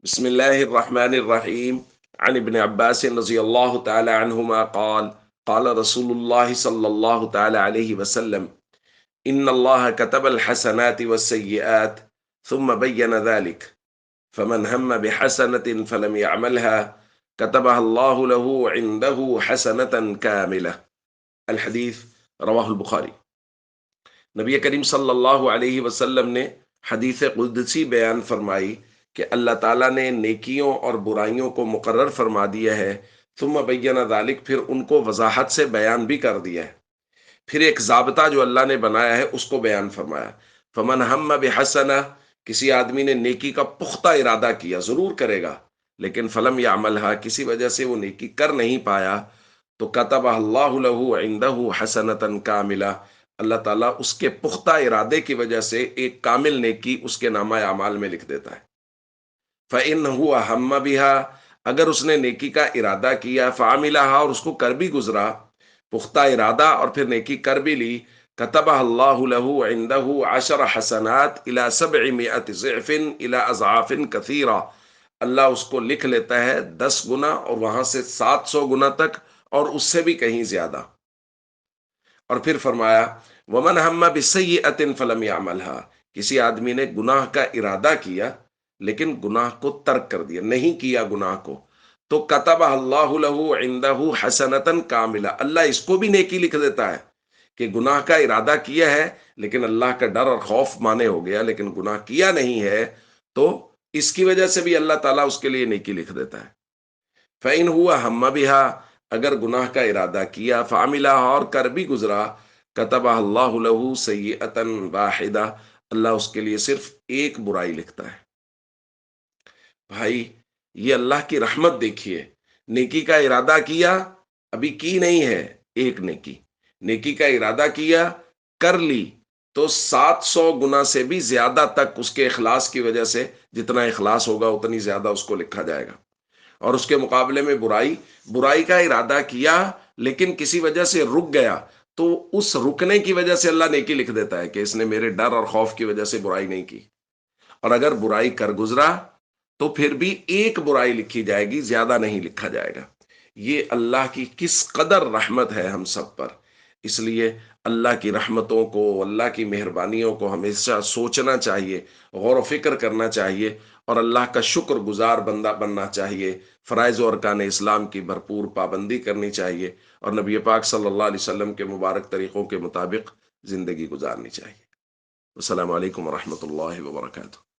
بسم الله الرحمن الرحيم. عن ابن عباس رضي الله تعالى عنهما قال قال رسول الله صلى الله تعالى عليه وسلم إن الله كتب الحسنات والسيئات ثم بين ذلك فمن هم بحسنة فلم يعملها كتبها الله له عنده حسنة كاملة. الحديث رواه البخاری. نبی کریم صلی اللہ علیہ وسلم نے حدیث قدسی بیان فرمائی کہ اللہ تعالیٰ نے نیکیوں اور برائیوں کو مقرر فرما دیا ہے، ثم بین ذالک، پھر ان کو وضاحت سے بیان بھی کر دیا ہے، پھر ایک ضابطہ جو اللہ نے بنایا ہے اس کو بیان فرمایا۔ فمن ہم بحسنہ، کسی آدمی نے نیکی کا پختہ ارادہ کیا، ضرور کرے گا، لیکن فلم یعملھا، کسی وجہ سے وہ نیکی کر نہیں پایا، تو کتب اللہ لہ عندہ حسنۃ کاملہ، اللہ تعالیٰ اس کے پختہ ارادے کی وجہ سے ایک کامل نیکی اس کے نامہ اعمال میں لکھ دیتا ہے۔ فَإِنْ هُوَ ہَمَّ بِهَا، اگر اس نے نیکی کا ارادہ کیا، فَعَمِلَهَا، اور اس کو کر بھی گزرا، پختہ ارادہ اور پھر نیکی کر بھی لی، كَتَبَهَا اللَّهُ لَهُ عِنْدَهُ 10 حسنات إلى 700 ضعف إلى أضعاف كثيرة، اللہ اس کو لکھ لیتا ہے 10 گنا اور وہاں سے 700 گنا تک، اور اس سے بھی کہیں زیادہ۔ اور پھر فرمایا وَمَنْ هَمَّ بِسَيِّئَةٍ فَلَمْ يَعْمَلْهَا، کسی آدمی نے گناہ کا ارادہ کیا لیکن گناہ کو ترک کر دیا، نہیں کیا گناہ کو، تو کتب اللہ لہ عندہ حسنۃ کاملہ، اللہ اس کو بھی نیکی لکھ دیتا ہے کہ گناہ کا ارادہ کیا ہے لیکن اللہ کا ڈر اور خوف مانے ہو گیا، لیکن گناہ کیا نہیں ہے، تو اس کی وجہ سے بھی اللہ تعالیٰ اس کے لیے نیکی لکھ دیتا ہے۔ فَإِنْ هُوَ ہَمَّ بِهَا، اگر گناہ کا ارادہ کیا، فَعَمِلَهَا، اور کر بھی گزرا، کتبہ اللہ لہ سیئۃ واحدہ، اللہ اس کے لیے صرف ایک برائی لکھتا ہے۔ بھائی، یہ اللہ کی رحمت دیکھیے، نیکی کا ارادہ کیا، ابھی کی نہیں ہے ایک نیکی، نیکی کا ارادہ کیا، کر لی، تو 700 گنا سے بھی زیادہ تک اس کے اخلاص کی وجہ سے، جتنا اخلاص ہوگا اتنی زیادہ اس کو لکھا جائے گا۔ اور اس کے مقابلے میں برائی کا ارادہ کیا لیکن کسی وجہ سے رک گیا، تو اس رکنے کی وجہ سے اللہ نیکی لکھ دیتا ہے کہ اس نے میرے ڈر اور خوف کی وجہ سے برائی نہیں کی۔ اور اگر برائی کر گزرا تو پھر بھی ایک برائی لکھی جائے گی، زیادہ نہیں لکھا جائے گا۔ یہ اللہ کی کس قدر رحمت ہے ہم سب پر، اس لیے اللہ کی رحمتوں کو، اللہ کی مہربانیوں کو ہمیشہ سوچنا چاہیے، غور و فکر کرنا چاہیے، اور اللہ کا شکر گزار بندہ بننا چاہیے، فرائض و ارکان اسلام کی بھرپور پابندی کرنی چاہیے، اور نبی پاک صلی اللہ علیہ وسلم کے مبارک طریقوں کے مطابق زندگی گزارنی چاہیے۔ السلام علیکم ورحمۃ اللہ وبرکاتہ۔